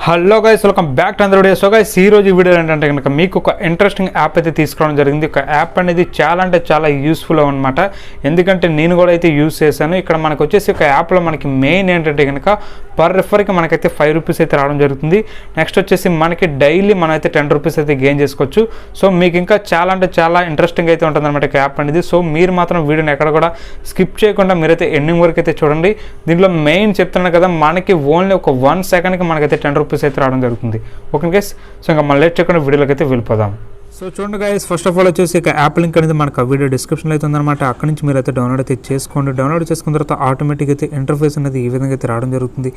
Hello guys, welcome back to another video. So guys, ఈ రోజు video ఏంటంటే కనుక మీకు ఒక ఇంట్రెస్టింగ్ యాప్ అయితే తీసుకోవడం జరిగింది. ఒక యాప్ అనేది చాలా అంటే చాలా యూస్ఫుల్ అనమాట. ఎందుకంటే నేను కూడా అయితే యూస్ చేశాను. ఇక్కడ మనకు వచ్చేసి ఒక యాప్లో మనకి మెయిన్ ఏంటంటే కనుక పర్ రెఫర్కి మనకైతే 5 రూపీస్ అయితే రావడం జరుగుతుంది. నెక్స్ట్ వచ్చేసి మనకి డైలీ మనం అయితే 10 రూపీస్ అయితే గెయిన్ చేసుకోవచ్చు. సో మీకు ఇంకా చాలా అంటే చాలా ఇంట్రెస్టింగ్ అయితే ఉంటుంది అనమాట యాప్ అనేది. సో మీరు మాత్రం వీడియోని ఎక్కడ కూడా స్కిప్ చేయకుండా మీరైతే ఎండింగ్ వరకు అయితే చూడండి. దీంట్లో మెయిన్ చెప్తున్నాను కదా, మనకి ఓన్లీ ఒక 1 సెకండ్కి మనకైతే 10 రూపీస్ అయితే రావడం జరుగుతుంది. ఓకే గైస్, సో ఇంకా మళ్ళీ చెక్కకుండా వీడియోలోకి అయితే వెళ్ళిపోదాం. సో చూడండి గైస్, ఫస్ట్ ఆఫ్ ఆల్ వచ్చేసి ఇక యాప్ లింక్ అనేది మనకు ఆ వీడియో డిస్క్రిప్షన్లో అయితే ఉందన్నమాట. అక్కడ నుంచి మీరు అయితే డౌన్లోడ్ అయితే చేసుకోండి. డౌన్లోడ్ చేసుకున్న తర్వాత ఆటోమేటిక్ అయితే ఇంటర్ఫేస్ అనేది ఈ విధంగా అయితే రావడం జరుగుతుంది.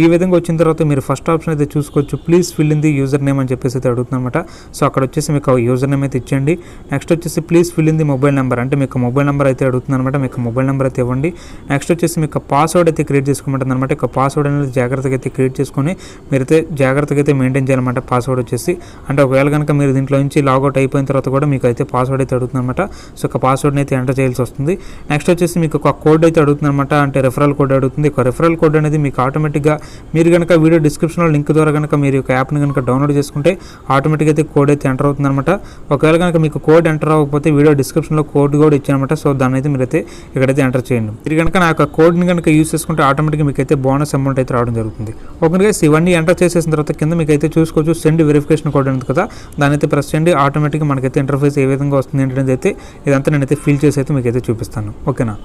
ఈ విధంగా వచ్చిన తర్వాత మీరు ఫస్ట్ ఆప్షన్ అయితే చూసుకోవచ్చు, please fill in the user name అని చెప్పేసి అయితే అడుగుతుంది అనమాట. సో అక్కడ వచ్చేసి మీకు యూజర్ నేమ్ అయితే ఇచ్చేయండి. నెక్స్ట్ వచ్చేసి please fill in the mobile number, అంటే మీకు మొబైల్ నెంబర్ అయితే అడుగుతుంది అనమాట. మీకు మొబైల్ నెంబర్ అయితే ఇవ్వండి. నెక్స్ట్ వచ్చేసి మీకు పాస్వర్డ్ అయితే క్రియేట్ చేసుకోమంటుంది అనమాట. ఇక పాస్వర్డ్ అనేది జాగ్రత్తగా అయితే క్రియేట్ చేసుకొని మీరైతే జాగ్రత్తగా అయితే మెయింటైన్ చేయాలన్నమాట. పాస్వర్డ్ వచ్చేసి అంటే ఒకవేళ కనుక మీరు దీంట్లో నుంచి లాగౌట్ అయిపోయిన తర్వాత కూడా మీకు అయితే పాస్వర్డ్ అయితే అడుగుతుంది అనమాట. సో ఒక పాస్వర్డ్ని అయితే ఎంటర్ చేయాల్సి వస్తుంది. నెక్స్ట్ వచ్చేసి మీకు ఒక కోడ్ అయితే అడుగుతుంది అనమాట, అంటే రెఫరల్ కోడ్ అడుగుతుంది. ఒక రెఫరల్ కోడ్ అనేది మీకు ఆటోమేటిక్గా మీరు కనుక వీడియో డిస్క్రిప్షన్లో లింక్ ద్వారా కనుక మీరు ఒక యాప్ని కనుక డౌన్లోడ్ చేసుకుంటే ఆటోమేటిక్గా అయితే కోడ్ అయితే ఎంటర్ అవుతుంది అనమాట. ఒకవేళ కనుక మీకు కోడ్ ఎంటర్ అవ్వకపోతే వీడియో డిస్క్రిప్షన్లో కోడ్ కూడా ఇచ్చానమాట. సో దాన్ని అయితే మీరైతే ఇక్కడైతే ఎంటర్ చేయండి. మీరు కనుక నా యొక్క కోడ్ని కనుక యూస్ చేసుకుంటే ఆటోమేటిక్గా మీకు అయితే బోనస్ అమౌంట్ అయితే రావడం జరుగుతుంది. ఓకే, ఇవన్నీ ఎంటర్ చేసేసిన తర్వాత కింద మీకు అయితే చూసుకోవచ్చు సెండ్ వెరిఫికేషన్ కోడ్ ఉంది కదా, దాని అయితే ప్రెస్ చేయండి. ఆటోమేటిక్గా మనకైతే ఇంటర్ఫేస్ ఏ విధంగా వస్తుంది ఏంటనేది అయితే ఇదంతా నేనైతే ఫిల్ చేసి అయితే మీకు అయితే చూపిస్తాను. ఓకేనా?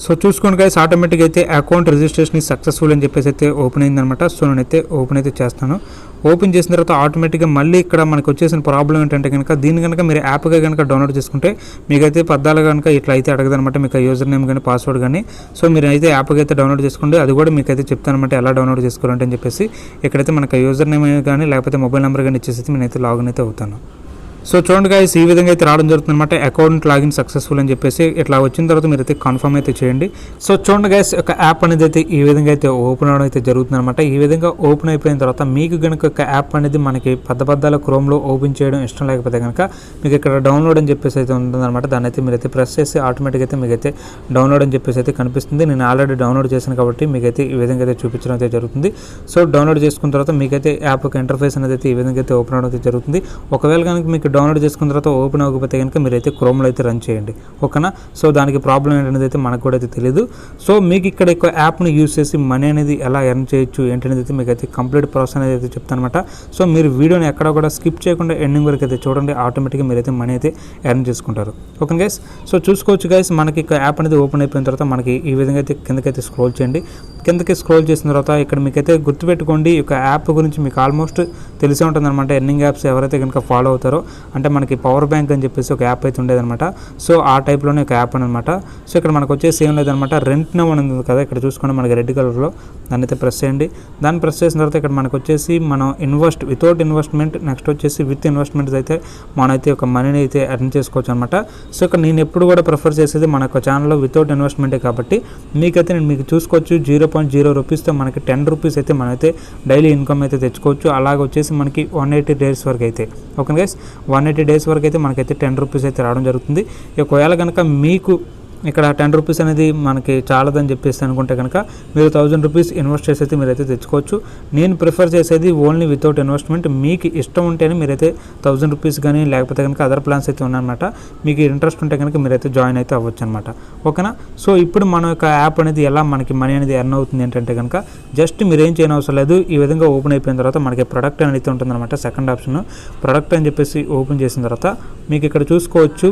సో చూసుకోండి గైస్, ఆటోమేటిక్ అయితే అకౌంట్ రిజిస్ట్రేషన్ ఈ సక్సెస్ఫుల్ అని చెప్పేసి అయితే ఓపెన్ అయిందనమాట. సో నేనైతే ఓపెన్ అయితే చేస్తాను. ఓపెన్ చేసిన తర్వాత ఆటోమేటిక్గా మళ్ళీ ఇక్కడ మనకు వచ్చేసిన ప్రాబ్లం ఏంటంటే కనుక దీన్ని కనుక మీరు యాప్గా కనుక డౌన్లోడ్ చేసుకుంటే మీకైతే పద్దాలు కనుక ఇట్లా అయితే అడగదనమాట, మీకు యూజర్ నేమ్ కానీ పాస్వర్డ్ కానీ. సో మీరు అయితే యాప్గా అయితే డౌన్లోడ్ చేసుకోండి. అది కూడా మీకు అయితే చెప్తానమాట ఎలా డౌన్లోడ్ చేసుకోవాలంటే అని చెప్పేసి. ఇక్కడైతే మనకు యూజర్ నేమ్ కానీ లేకపోతే మొబైల్ నెంబర్ కానీ ఇచ్చేసి నేనైతే లాగిన్ అయితే అవుతాను. సో చూడండి గైస్, ఈ విధంగా అయితే రావడం జరుగుతుంది అనమాట. అకౌంట్ లాగిన్ సక్సెస్ఫుల్ అని చెప్పేసి ఇట్లా వచ్చిన తర్వాత మీరు అయితే కన్ఫర్మ్ అయితే చేయండి. సో చూడండి గైస్, ఒక యాప్ అనేది అయితే ఈ విధంగా అయితే ఓపెన్ అవడం అయితే జరుగుతుంది అనమాట. ఈ విధంగా ఓపెన్ అయిపోయిన తర్వాత మీకు కనుక ఒక యాప్ అనేది మనకి పెద్ద క్రోమ్లో ఓపెన్ చేయడం ఇష్టం లేకపోతే కనుక మీకు ఇక్కడ డౌన్లోడ్ అని చెప్పేసి అయితే ఉంటుందన్నమాట. దాన్ని అయితే మీరు అయితే ప్రెస్ చేసి ఆటోమేటిక్ అయితే మీకు అయితే డౌన్లోడ్ అని చెప్పేసి అయితే కనిపిస్తుంది. నేను ఆల్రెడీ డౌన్లోడ్ చేశాను కాబట్టి మీకైతే ఈ విధంగా అయితే చూపించడం అయితే జరుగుతుంది. సో డౌన్లోడ్ చేసుకున్న తర్వాత మీకైతే యాప్ యొక్క ఇంటర్ఫేస్ అనేది అయితే ఈ విధంగా అయితే ఓపెన్ అవడం అయితే జరుగుతుంది. ఒకవేళ కనుక మీకు డౌన్లోడ్ చేసుకున్న తర్వాత ఓపెన్ అవ్వకపోతే కనుక మీరైతే క్రోమ్లో అయితే రన్ చేయండి. ఓకేనా? సో దానికి ప్రాబ్లం ఏంటనేది అయితే మనకు కూడా అయితే తెలియదు. సో మీకు ఇక్కడ ఎక్కువ యాప్ని యూస్ చేసి మనీ అనేది ఎలా ఎర్న్ చేయొచ్చు ఏంటనేది అయితే మీకు అయితే కంప్లీట్ ప్రాసెస్ అనేది అయితే చెప్తాను అనమాట. సో మీరు వీడియోని ఎక్కడ కూడా స్కిప్ చేయకుండా ఎండింగ్ వరకు అయితే చూడండి. ఆటోమేటిక్గా మీరైతే మనీ అయితే ఎర్న్ చేసుకుంటారు. ఓకే గైస్, సో చూసుకోవచ్చు గైస్, మనకి ఇక యాప్ అనేది ఓపెన్ అయిపోయిన తర్వాత మనకి ఈ విధంగా అయితే కిందకైతే స్క్రోల్ చేయండి. కిందకి స్క్రోల్ చేసిన తర్వాత ఇక్కడ మీకైతే గుర్తుపెట్టుకోండి, ఈ యాప్ గురించి మీకు ఆల్మోస్ట్ తెలిసే ఉంటుంది అనమాట. ఎర్నింగ్ యాప్స్ ఎవరైతే కనుక ఫాలో అవుతారో, అంటే మనకి పవర్ బ్యాంక్ అని చెప్పేసి ఒక యాప్ అయితే ఉండేదన్నమాట. సో ఆ టైప్లోనే ఒక యాప్ అనమాట. సో ఇక్కడ మనకు వచ్చేసి ఏం లేదనమాట, రెంట్ నౌ అని ఉంది కదా, ఇక్కడ చూసుకోండి మనకి రెడ్ కలర్లో, దాన్ని అయితే ప్రెస్ చేయండి. దాన్ని ప్రెస్ చేసిన తర్వాత ఇక్కడ మనకు వచ్చేసి మనం వితౌట్ ఇన్వెస్ట్మెంట్, నెక్స్ట్ వచ్చేసి విత్ ఇన్వెస్ట్మెంట్స్ అయితే మనమైతే ఒక మనీని అయితే ఎర్న్ చేసుకోవచ్చు అనమాట. సో ఇక్కడ నేను ఎప్పుడు కూడా ప్రిఫర్ చేసేది మన యొక్క ఛానల్లో వితౌట్ ఇన్వెస్ట్మెంటే కాబట్టి మీకైతే నేను మీకు చూసుకోవచ్చు 0.0 రూపీస్తో మనకి 10 రూపీస్ అయితే మనమైతే డైలీ ఇన్కమ్ అయితే తెచ్చుకోవచ్చు. అలాగే వచ్చేసి మనకి 180 డేస్ వరకు అయితే, ఓకే గైస్, 180 డేస్ వరకు అయితే మనకైతే 10 రూపీస్ అయితే రావడం జరుగుతుంది. ఒకవేళ కనుక మీకు ఇక్కడ 10 రూపీస్ అనేది మనకి చాలదని చెప్పేసి అనుకుంటే కనుక మీరు 1000 రూపీస్ ఇన్వెస్ట్ చేసి అయితే మీరైతే తెచ్చుకోవచ్చు. నేను ప్రిఫర్ చేసేది ఓన్లీ వితౌట్ ఇన్వెస్ట్మెంట్. మీకు ఇష్టం ఉంటేనే మీరైతే 1000 రూపీస్ కానీ లేకపోతే కనుక అదర్ ప్లాన్స్ అయితే ఉన్నాయన్నమాట. మీకు ఇంట్రెస్ట్ ఉంటే కనుక మీరైతే జాయిన్ అయితే అవ్వచ్చు అనమాట. ఓకేనా? సో ఇప్పుడు మన యొక్క యాప్ అనేది ఎలా మనకి మనీ అనేది ఎర్న్ అవుతుంది ఏంటంటే కనుక జస్ట్ మీరు ఏం చేయని అవసరం లేదు. ఈ విధంగా ఓపెన్ అయిపోయిన తర్వాత మనకి ప్రొడక్ట్ అనేది ఉంటుందన్నమాట. సెకండ్ ఆప్షన్ ప్రొడక్ట్ అని చెప్పేసి ఓపెన్ చేసిన తర్వాత మీకు ఇక్కడ చూసుకోవచ్చు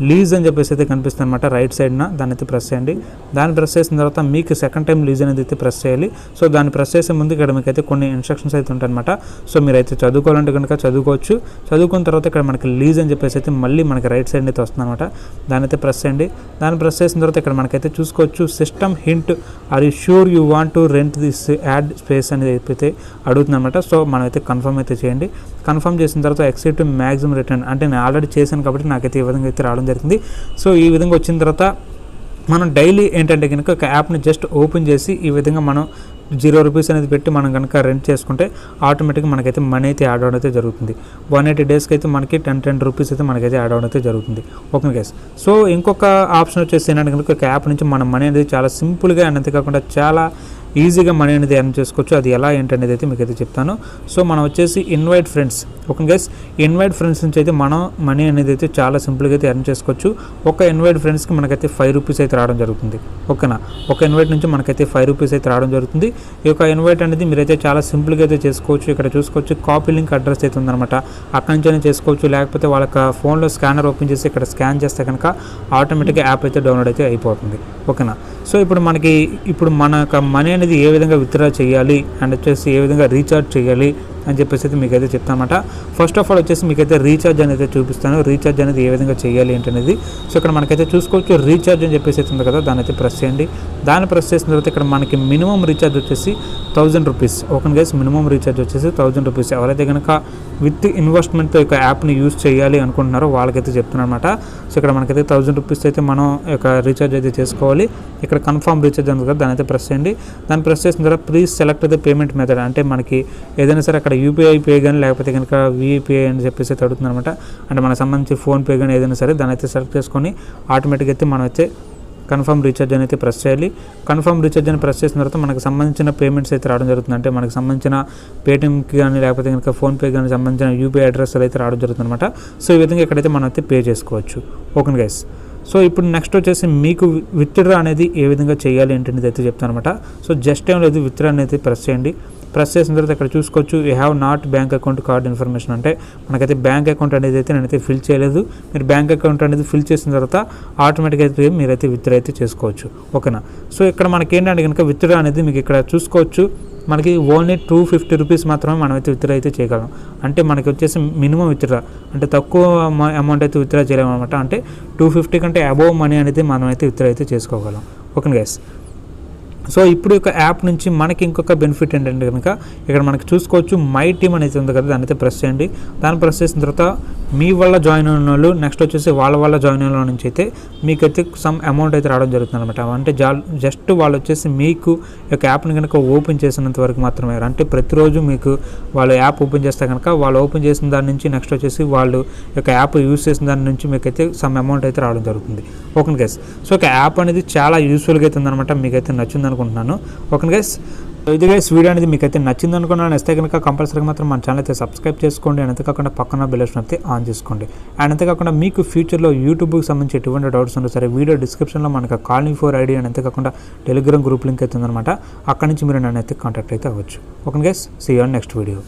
లీజ్ అని చెప్పేసి అయితే కనిపిస్తుంది అనమాట రైట్ సైడ్న. దాన్ని అయితే ప్రెస్ చేయండి. దాన్ని ప్రెస్ చేసిన తర్వాత మీకు సెకండ్ టైం లీజ్ అనేది అయితే ప్రెస్ చేయాలి. సో దాన్ని ప్రెస్ చేసే ముందు ఇక్కడ మీకు అయితే కొన్ని ఇన్స్ట్రక్షన్స్ అయితే ఉంటాయన్నమాట. సో మీరైతే చదువుకోవాలంటే కనుక చదువుకోవచ్చు. చదువుకున్న తర్వాత ఇక్కడ మనకి లీజ్ అని చెప్పేసి అయితే మళ్ళీ మనకి రైట్ సైడ్ అయితే వస్తుంది అనమాట. దాన్ని అయితే ప్రెస్ చేయండి. దాన్ని ప్రెస్ చేసిన తర్వాత ఇక్కడ మనకైతే చూసుకోవచ్చు system hint, are you sure you want to rent this ad space అనేది అయితే అడుగుతుంది అనమాట. సో మనమైతే కన్ఫర్మ్ అయితే చేయండి. కన్ఫర్మ్ చేసిన తర్వాత ఎక్సెప్ట్ టు మ్యాక్సిమం రిటర్న్, అంటే నేను ఆల్రెడీ చేశాను కాబట్టి నాకైతే ఈ విధంగా అయితే రావడం జరిగింది. సో ఈ విధంగా వచ్చిన తర్వాత మనం డైలీ ఏంటంటే కనుక ఒక యాప్ని జస్ట్ ఓపెన్ చేసి ఈ విధంగా మనం 0 రూపీస్ అనేది పెట్టి మనం కనుక రెంట్ చేసుకుంటే ఆటోమేటిక్గా మనకైతే మనీ అయితే యాడ్ అవడం అయితే జరుగుతుంది. 180 డేస్కి అయితే మనకి 10 రూపీస్ అయితే మనకైతే యాడ్ అవడం అయితే జరుగుతుంది. ఓకే గైస్, సో ఇంకొక ఆప్షన్ వచ్చేసి ఏంటంటే కనుక ఒక యాప్ నుంచి మన మనీ అనేది చాలా సింపుల్గా అండ్ అంతేకాకుండా చాలా ఈజీగా మనీ అనేది ఎర్న్ చేసుకోవచ్చు. అది ఎలా ఏంటనేది అయితే మీకు అయితే చెప్తాను. సో మనం వచ్చేసి invite friends, okay guys, invite friends నుంచి అయితే మనం మనీ అనేది అయితే చాలా సింపుల్గా అయితే ఎర్న్ చేసుకోవచ్చు. ఒక ఇన్వైట్ ఫ్రెండ్స్కి మనకైతే 5 రూపీస్ అయితే రావడం జరుగుతుంది. ఓకేనా, ఒక ఇన్వైట్ నుంచి మనకైతే 5 రూపీస్ అయితే రావడం జరుగుతుంది. ఈ యొక్క ఇన్వైట్ అనేది మీరైతే చాలా సింపుల్గా అయితే చేసుకోవచ్చు. ఇక్కడ చూసుకోవచ్చు కాపీ లింక్ అడ్రస్ అయితే ఉందన్నమాట, అక్కడి నుంచి చేసుకోవచ్చు. లేకపోతే వాళ్ళ ఫోన్లో స్కానర్ ఓపెన్ చేసి ఇక్కడ స్కాన్ చేస్తే కనుక ఆటోమేటిక్గా యాప్ అయితే డౌన్లోడ్ అయితే అయిపోతుంది. ఓకేనా, సో ఇప్పుడు మన మనీ అనేది ఏ విధంగా విత్డ్రా చేయాలి అండ్ వచ్చేసి ఏ విధంగా రీఛార్జ్ చేయాలి అని చెప్పేసి అయితే మీకైతే చెప్తానమాట. ఫస్ట్ ఆఫ్ ఆల్ వచ్చేసి మీకైతే రీఛార్జ్ అనేది చూపిస్తాను. రీఛార్జ్ అనేది ఏ విధంగా చేయాలి ఏంటనేది. సో ఇక్కడ మనకైతే చూసుకోవచ్చు రీఛార్జ్ అని చెప్పేసి ఉంది కదా, దాన్ని అయితే ప్రెస్ చేయండి. దాన్ని ప్రెస్ చేసిన తర్వాత ఇక్కడ మనకి మినిమం రీఛార్జ్ వచ్చేసి 1000 rupees. Okay guys, minimum recharge వచ్చేసి 1000 రూపీస్. ఎవరైతే కనుక విత్ ఇన్వెస్ట్మెంట్తో యొక్క యాప్ని యూజ్ చేయాలి అనుకుంటున్నారో వాళ్ళకైతే చెప్తున్నాను అనమాట. సో ఇక్కడ మనకైతే 1000 రూపీస్ అయితే మనం యొక్క రీఛార్జ్ అయితే చేసుకోవాలి. ఇక్కడ కన్ఫర్మ్ రీఛార్జ్ ఉంది కదా, దాన్ని అయితే ప్రెస్ చేయండి. దాన్ని ప్రెస్ చేసిన తర్వాత please select the payment method, అంటే మనకి ఏదైనా సరే అక్కడ యూపీఐ పే కానీ లేకపోతే కనుక విపిఐ అని చెప్పేసి అయితే అడుగుతుంది అనమాట. అంటే మనకు సంబంధించి ఫోన్పే కానీ ఏదైనా సరే దాన్ని అయితే సెలెక్ట్ చేసుకొని ఆటోమేటిక్గా అయితే మనం అయితే కన్ఫర్మ్ రీఛార్జ్ అని అయితే ప్రెస్ చేయాలి. కన్ఫర్మ్ రీఛార్జ్ అని ప్రెస్ చేసిన తర్వాత మనకు సంబంధించిన పేమెంట్స్ అయితే రావడం జరుగుతుంది. అంటే మనకు సంబంధించిన పేటీఎంకి కానీ లేకపోతే కనుక ఫోన్పే కానీ సంబంధించిన యూపీఐ అడ్రస్ అయితే రావడం జరుగుతుంది అనమాట. సో ఈ విధంగా ఇక్కడైతే మనం అయితే పే చేసుకోవచ్చు. ఓకే గైస్, సో ఇప్పుడు నెక్స్ట్ వచ్చేసి మీకు విత్డ్రా అనేది ఏ విధంగా చేయాలి ఏంటనేది అయితే చెప్తాను అనమాట. సో జస్ట్ ఏం లేదు, విత్డ్రా అనేది ప్రెస్ చేయండి. ప్రెస్ చేసిన తర్వాత ఇక్కడ చూసుకోవచ్చు you have not bank account card information, అంటే మనకైతే బ్యాంక్ అకౌంట్ అనేది అయితే నేనైతే ఫిల్ చేయలేదు. మీరు బ్యాంక్ అకౌంట్ అనేది ఫిల్ చేసిన తర్వాత ఆటోమేటిక్గా అయితే మీరైతే విత్డ్రా అయితే చేసుకోవచ్చు. ఓకేనా, సో ఇక్కడ మనకి ఏంటంటే కనుక విత్డ్రా అనేది మీకు ఇక్కడ చూసుకోవచ్చు మనకి ఓన్లీ 250 రూపీస్ మాత్రమే మనమైతే విత్డ్రా అయితే చేయగలం. అంటే మనకి వచ్చేసి మినిమం విత్డ్రా, అంటే తక్కువ అమౌంట్ అయితే విత్డ్రా చేయలేము అనమాట. అంటే 250 కంటే అబోవ్ మనీ అనేది మనమైతే విత్డ్రా అయితే చేసుకోగలం. ఓకే గైస్, సో ఇప్పుడు ఒక యాప్ నుంచి మనకి ఇంకొక బెనిఫిట్ ఏంటంటే కనుక ఇక్కడ మనకి చూసుకోవచ్చు మై టీమ్ అనేది ఉంది కదా, దాన్ని అయితే ప్రెస్ చేయండి. దాన్ని ప్రెస్ చేసిన తర్వాత మీ వల్ల జాయిన్ అయిన వాళ్ళు నెక్స్ట్ వచ్చేసి వాళ్ళ జాయిన్ అయిన నుంచి అయితే మీకైతే సమ్ అమౌంట్ అయితే రావడం జరుగుతుంది అనమాట. అంటే జస్ట్ వాళ్ళు వచ్చేసి మీకు యొక్క యాప్ని కనుక ఓపెన్ చేసినంత వరకు మాత్రమే, అంటే ప్రతిరోజు మీకు వాళ్ళు యాప్ ఓపెన్ చేస్తే కనుక వాళ్ళు ఓపెన్ చేసిన దాని నుంచి నెక్స్ట్ వచ్చేసి వాళ్ళు యొక్క యాప్ యూజ్ చేసిన దాని నుంచి మీకైతే సమ్ అమౌంట్ అయితే రావడం జరుగుతుంది. ఓకే గైస్, సో ఒక యాప్ అనేది చాలా యూస్ఫుల్గా అయితే ఉందన్నమాట. మీకైతే నచ్చింది అనుకుంటున్నాను. ఓకే గైస్, ఇది గైస్ వీడియో అనేది మీకైతే నచ్చింది అనుకున్నాను. నచ్చితే కనుక కంపల్సరీగా మాత్రం మన ఛానల్ అయితే సబ్స్క్రైబ్ చేసుకోండి. అండ్ అంతేకాకుండా పక్కన బెల్ ఐకాన్ అయితే ఆన్ చేసుకోండి. అండ్ అంతేకాకుండా మీకు ఫ్యూచర్లో యూట్యూబ్కి సంబంధించి ఎటువంటి డౌట్స్ ఉన్నా సరే వీడియో డిస్క్రిప్షన్లో మనకు కాలింగ్ ఫర్ ఐడి అండ్ అంతేకాకుండా టెలిగ్రామ్ గ్రూప్ లింక్ అయితే ఉందన్నమాట. అక్కడి నుంచి మీరు నన్ను అయితే కాంటాక్ట్ అయితే అవ్వచ్చు. Okay guys, see you on next video.